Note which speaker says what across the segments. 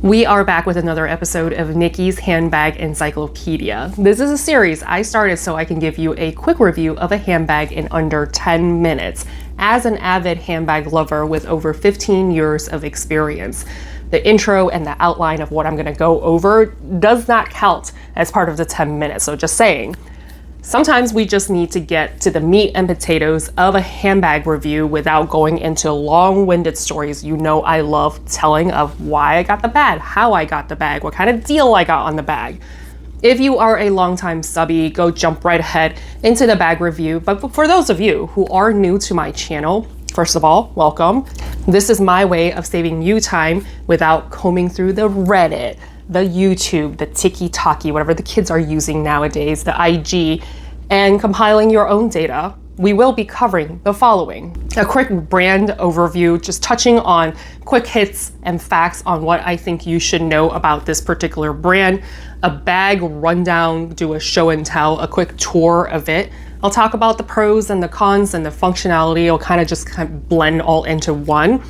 Speaker 1: We are back with another episode of Nikki's Handbag Encyclopedia. This is a series I started so I can give you a quick review of a handbag in under 10 minutes. As an avid handbag lover with over 15 years of experience, the intro and the outline of what I'm gonna go over does not count as part of the 10 minutes, so just saying. Sometimes we just need to get to the meat and potatoes of a handbag review without going into long-winded stories you know I love telling of why I got the bag, how I got the bag, what kind of deal I got on the bag. If you are a longtime subby, go jump right ahead into the bag review. But for those of you who are new to my channel, first of all, welcome. This is my way of saving you time without combing through the Reddit, the YouTube, the TikTok, whatever the kids are using nowadays, the IG, and compiling your own data. We will be covering the following: a quick brand overview, just touching on quick hits and facts on what I think you should know about this particular brand, a bag rundown, do a show and tell, a quick tour of it. I'll talk about the pros and the cons and the functionality. It'll kind of blend all into one.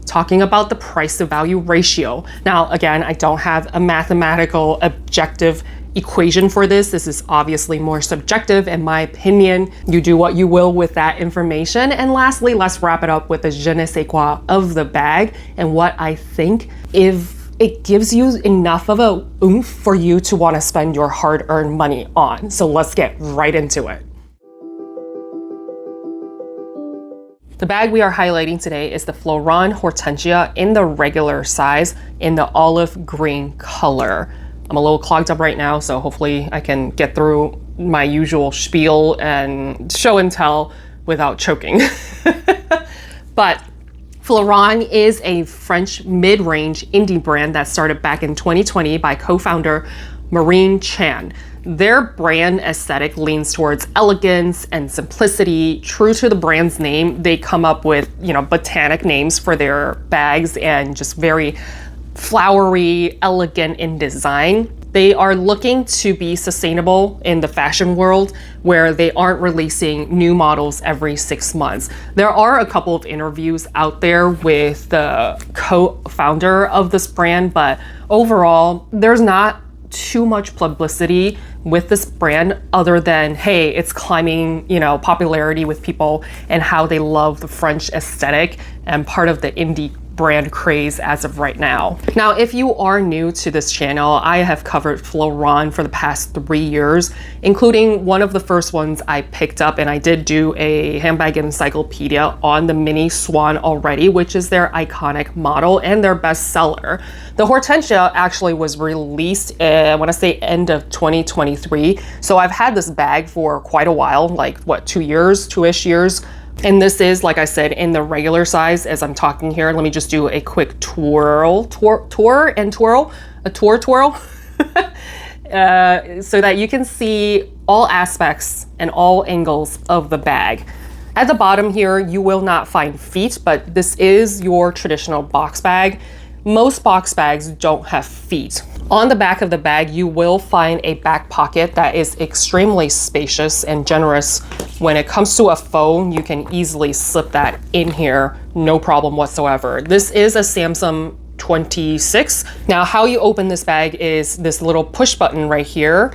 Speaker 1: Talking about the price to value ratio. Now, again, I don't have a mathematical objective equation for this. This is obviously more subjective in my opinion. You do what you will with that information. And lastly, let's wrap it up with the je ne sais quoi of the bag and what I think if it gives you enough of a oomph for you to want to spend your hard-earned money on. So let's get right into it. The bag we are highlighting today is the Fleuron Hortensia in the regular size in the olive green color. I'm a little clogged up right now, so hopefully I can get through my usual spiel and show and tell without choking. But Fleuron is a French mid-range indie brand that started back in 2020 by co-founder Marine Chan. Their brand aesthetic leans towards elegance and simplicity. True to the brand's name, they come up with, botanic names for their bags and just very flowery, elegant in design. They are looking to be sustainable in the fashion world where they aren't releasing new models every 6 months. There are a couple of interviews out there with the co-founder of this brand, but overall, there's not too much publicity with this brand other than, hey, it's climbing, popularity with people and how they love the French aesthetic and part of the indie brand craze as of right now. Now, if you are new to this channel, I have covered Fleuron for the past 3 years, including one of the first ones I picked up, and I did do a handbag encyclopedia on the Mini Swan already, which is their iconic model and their best seller. The Hortensia actually was released, I want to say end of 2023. So I've had this bag for quite a while, like what, 2 years, 2-ish years. And this is, like I said, in the regular size as I'm talking here. Let me just do a quick twirl, so that you can see all aspects and all angles of the bag. At the bottom here, you will not find feet, but this is your traditional box bag. Most box bags don't have feet. On the back of the bag, you will find a back pocket that is extremely spacious and generous. When it comes to a phone, you can easily slip that in here, no problem whatsoever. This is a Samsung 26. Now, how you open this bag is this little push button right here.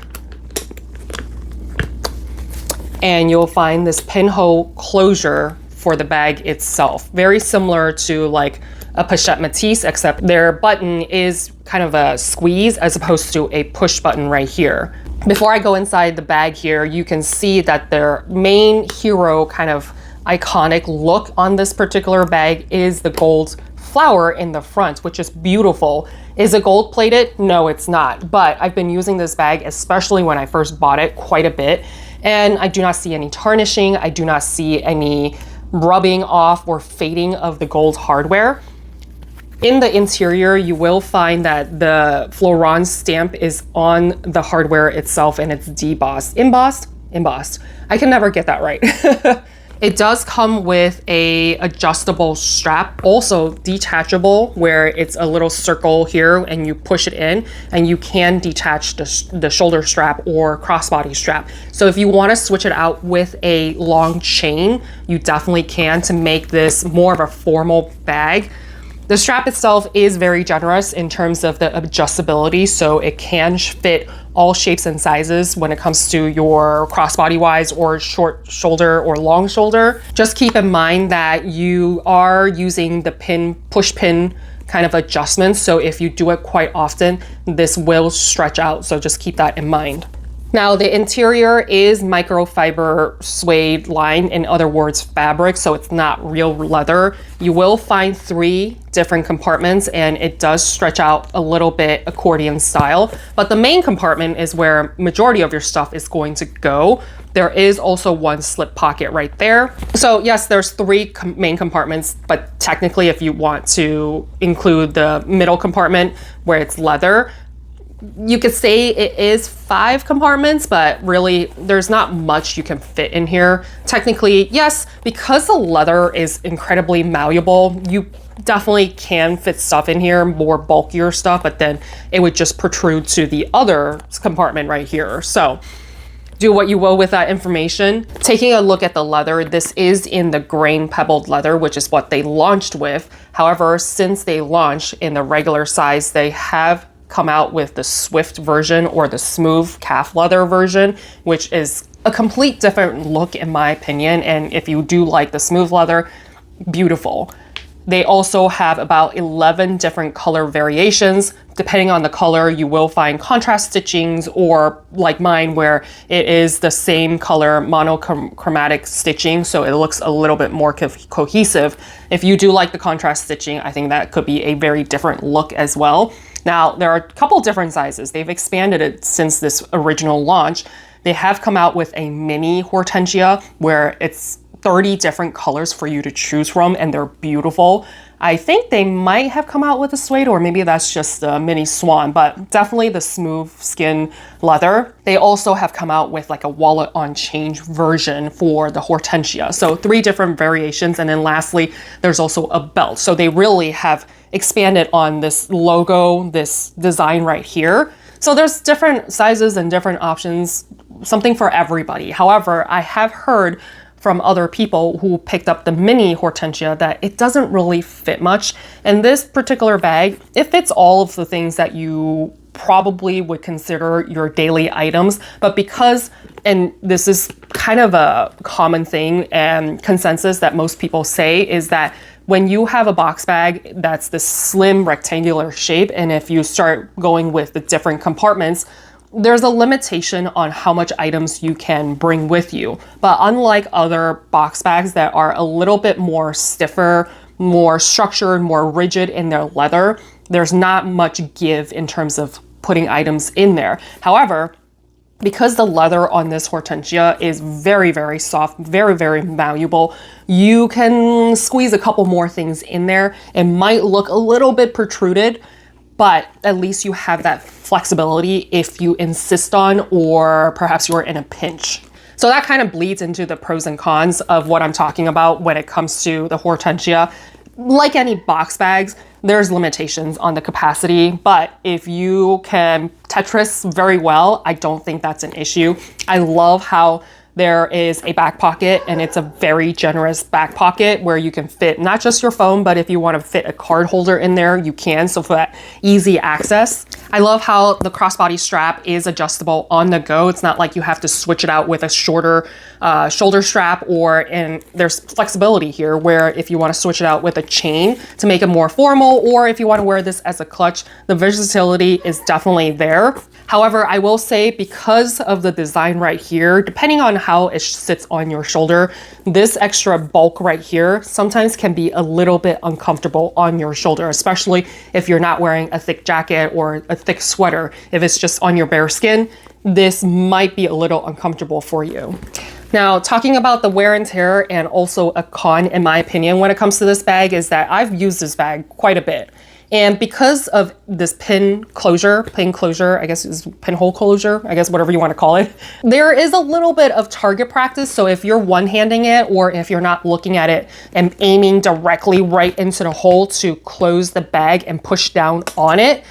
Speaker 1: And you'll find this pinhole closure for the bag itself. Very similar to like a pochette Matisse, except their button is kind of a squeeze as opposed to a push button right here. Before I go inside the bag here, you can see that their main hero kind of iconic look on this particular bag is the gold flower in the front, which is beautiful. Is it gold plated? No, it's not. But I've been using this bag, especially when I first bought it, quite a bit. And I do not see any tarnishing. I do not see any rubbing off or fading of the gold hardware. In the interior, you will find that the Fleuron stamp is on the hardware itself and it's debossed. Embossed. I can never get that right. It does come with a adjustable strap, also detachable, where it's a little circle here and you push it in and you can detach the shoulder strap or crossbody strap. So if you want to switch it out with a long chain, you definitely can to make this more of a formal bag. The strap itself is very generous in terms of the adjustability, so it can fit all shapes and sizes when it comes to your crossbody wise or short shoulder or long shoulder. Just keep in mind that you are using the push pin kind of adjustments, so if you do it quite often, this will stretch out, so just keep that in mind. Now, the interior is microfiber suede lined, in other words, fabric, so it's not real leather. You will find 3 different compartments, and it does stretch out a little bit accordion style, but the main compartment is where majority of your stuff is going to go. There is also 1 slip pocket right there. So yes, there's 3 main compartments, but technically if you want to include the middle compartment where it's leather, you could say it is 5 compartments, but really there's not much you can fit in here. Technically, yes, because the leather is incredibly malleable, you definitely can fit stuff in here, more bulkier stuff, but then it would just protrude to the other compartment right here. So do what you will with that information. Taking a look at the leather, this is in the grain pebbled leather, which is what they launched with. However, since they launched in the regular size, they have come out with the Swift version or the smooth calf leather version, which is a complete different look in my opinion. And if you do like the smooth leather, beautiful. They also have about 11 different color variations. Depending on the color, you will find contrast stitchings, or like mine, where it is the same color monochromatic stitching, so it looks a little bit more cohesive. If you do like the contrast stitching, I think that could be a very different look as well. Now, there are a couple different sizes. They've expanded it since this original launch. They have come out with a mini Hortensia where it's 30 different colors for you to choose from, and they're beautiful. I think they might have come out with a suede, or maybe that's just a mini swan, but definitely the smooth skin leather. They also have come out with like a wallet on change version for the Hortensia. So 3 different variations. And then lastly, there's also a belt. So they really have expanded on this logo, this design right here. So there's different sizes and different options, something for everybody. However, I have heard from other people who picked up the mini Hortensia that it doesn't really fit much. And this particular bag, it fits all of the things that you probably would consider your daily items, but because, and this is kind of a common thing and consensus that most people say, is that when you have a box bag that's this slim rectangular shape, and if you start going with the different compartments, there's a limitation on how much items you can bring with you. But unlike other box bags that are a little bit more stiffer, more structured, more rigid in their leather, there's not much give in terms of putting items in there. However, because the leather on this Hortensia is very, very soft, very, very malleable, you can squeeze a couple more things in there. It might look a little bit protruded, but at least you have that flexibility if you insist on, or perhaps you're in a pinch. So that kind of bleeds into the pros and cons of what I'm talking about when it comes to the Hortensia. Like any box bags, there's limitations on the capacity, but if you can Tetris very well, I don't think that's an issue. I love how there is a back pocket, and it's a very generous back pocket where you can fit not just your phone, but if you want to fit a card holder in there, you can, so for that easy access. I love how the crossbody strap is adjustable on the go. It's not like you have to switch it out with a shorter shoulder strap, and there's flexibility here where if you want to switch it out with a chain to make it more formal, or if you want to wear this as a clutch, the versatility is definitely there. However, I will say, because of the design right here, depending on how it sits on your shoulder, this extra bulk right here sometimes can be a little bit uncomfortable on your shoulder, especially if you're not wearing a thick jacket or a thick sweater. If it's just on your bare skin, this might be a little uncomfortable for you. Now, talking about the wear and tear, and also a con in my opinion when it comes to this bag, is that I've used this bag quite a bit. And because of this pin closure, I guess is pinhole closure, I guess whatever you want to call it, there is a little bit of target practice. So if you're one-handing it, or if you're not looking at it and aiming directly right into the hole to close the bag and push down on it,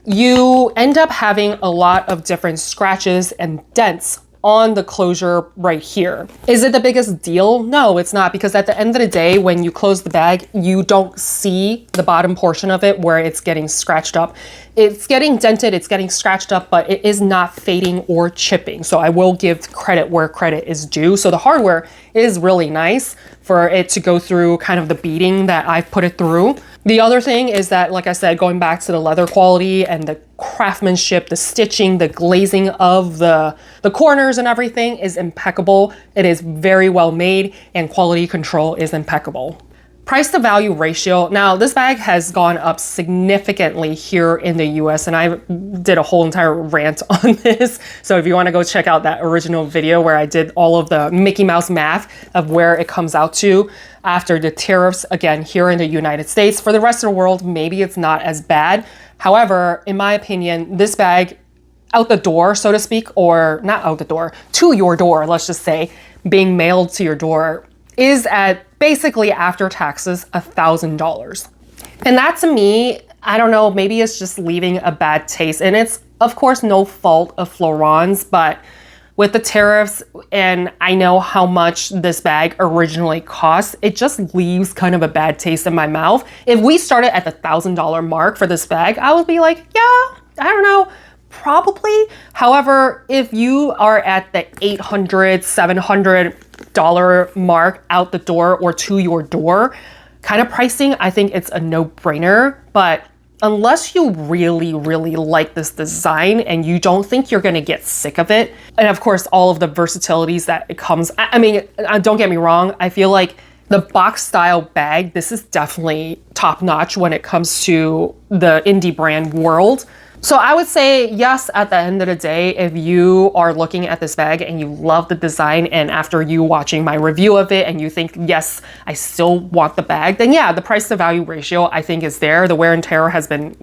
Speaker 1: you end up having a lot of different scratches and dents on the closure right here. Is it the biggest deal? No, it's not, because at the end of the day, when you close the bag, you don't see the bottom portion of it where it's getting scratched up. It's getting dented, it's getting scratched up, but it is not fading or chipping. So I will give credit where credit is due. So the hardware is really nice for it to go through kind of the beating that I've put it through. The other thing is that, like I said, going back to the leather quality and the craftsmanship, the stitching, the glazing of the corners and everything is impeccable. It is very well made, and quality control is impeccable. Price to value ratio. Now, this bag has gone up significantly here in the US, and I did a whole entire rant on this. So if you want to go check out that original video where I did all of the Mickey Mouse math of where it comes out to after the tariffs, again, here in the United States. For the rest of the world, maybe it's not as bad. However, in my opinion, this bag out the door, so to speak, or not out the door, to your door, let's just say, being mailed to your door, is at basically after taxes $1,000. And that, to me, I don't know, maybe it's just leaving a bad taste. And it's of course no fault of Fleuron's, but with the tariffs, and I know how much this bag originally cost, it just leaves kind of a bad taste in my mouth. If we started at the $1,000 mark for this bag, I would be like, yeah, I don't know, probably. However, if you are at the $800, $700 mark out the door or to your door kind of pricing, I think it's a no-brainer. But unless you really, really like this design and you don't think you're going to get sick of it, and of course all of the versatilities that it comes, I mean, don't get me wrong, I feel like the box style bag, this is definitely top notch when it comes to the indie brand world. So I would say yes, at the end of the day, if you are looking at this bag and you love the design, and after you watching my review of it and you think, yes, I still want the bag, then yeah, the price to value ratio I think is there. The wear and tear has been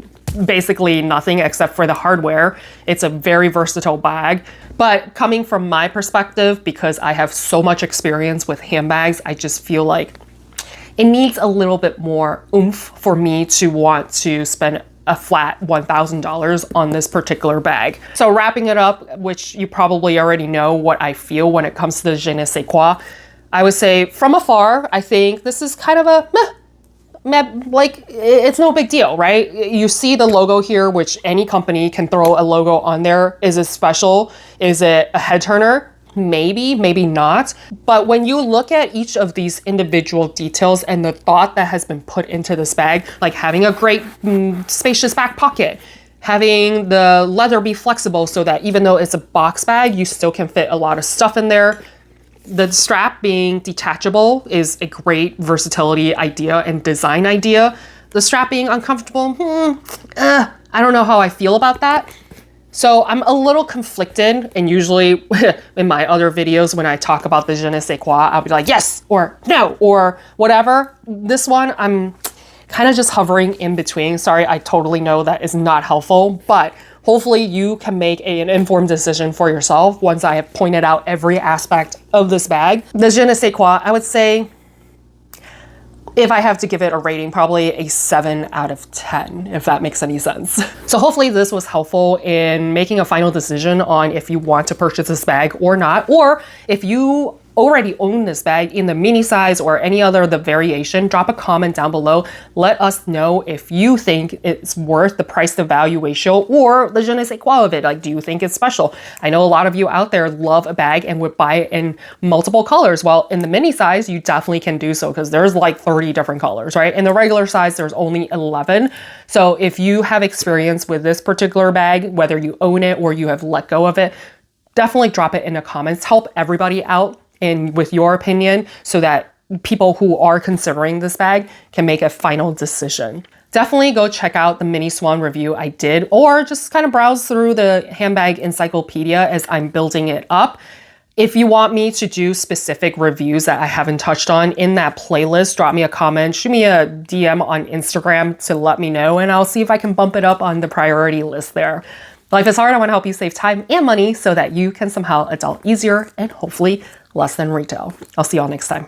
Speaker 1: basically nothing except for the hardware. It's a very versatile bag. But coming from my perspective, because I have so much experience with handbags, I just feel like it needs a little bit more oomph for me to want to spend a flat $1,000 on this particular bag. So wrapping it up, which you probably already know what I feel when it comes to the je ne sais quoi, I would say from afar, I think this is kind of a meh, like it's no big deal, right? You see the logo here, which any company can throw a logo on there. Is it special? Is it a head turner? Maybe, maybe not. But when you look at each of these individual details and the thought that has been put into this bag, like having a great spacious back pocket, having the leather be flexible so that even though it's a box bag, you still can fit a lot of stuff in there. The strap being detachable is a great versatility idea and design idea. The strap being uncomfortable, I don't know how I feel about that. So I'm a little conflicted, and usually in my other videos when I talk about the je ne sais quoi, I'll be like yes or no or whatever. This one, I'm kind of just hovering in between. Sorry, I totally know that is not helpful, but hopefully you can make an informed decision for yourself once I have pointed out every aspect of this bag. The je ne sais quoi, I would say, if I have to give it a rating, probably a 7 out of 10, if that makes any sense. So hopefully this was helpful in making a final decision on if you want to purchase this bag or not, or if you already own this bag in the mini size or any other the variation, drop a comment down below. Let us know if you think it's worth the price to value ratio or the je ne sais quoi of it. Like, do you think it's special? I know a lot of you out there love a bag and would buy it in multiple colors. Well, in the mini size, you definitely can do so because there's like 30 different colors, right? In the regular size, there's only 11. So if you have experience with this particular bag, whether you own it or you have let go of it, definitely drop it in the comments. Help everybody out and with your opinion so that people who are considering this bag can make a final decision. Definitely go check out the mini swan review I did, or just kind of browse through the handbag encyclopedia as I'm building it up. If you want me to do specific reviews that I haven't touched on in that playlist, drop me a comment, shoot me a DM on Instagram to let me know, and I'll see if I can bump it up on the priority list there. Life is hard. I want to help you save time and money so that you can somehow adult easier and hopefully less than retail. I'll see y'all next time.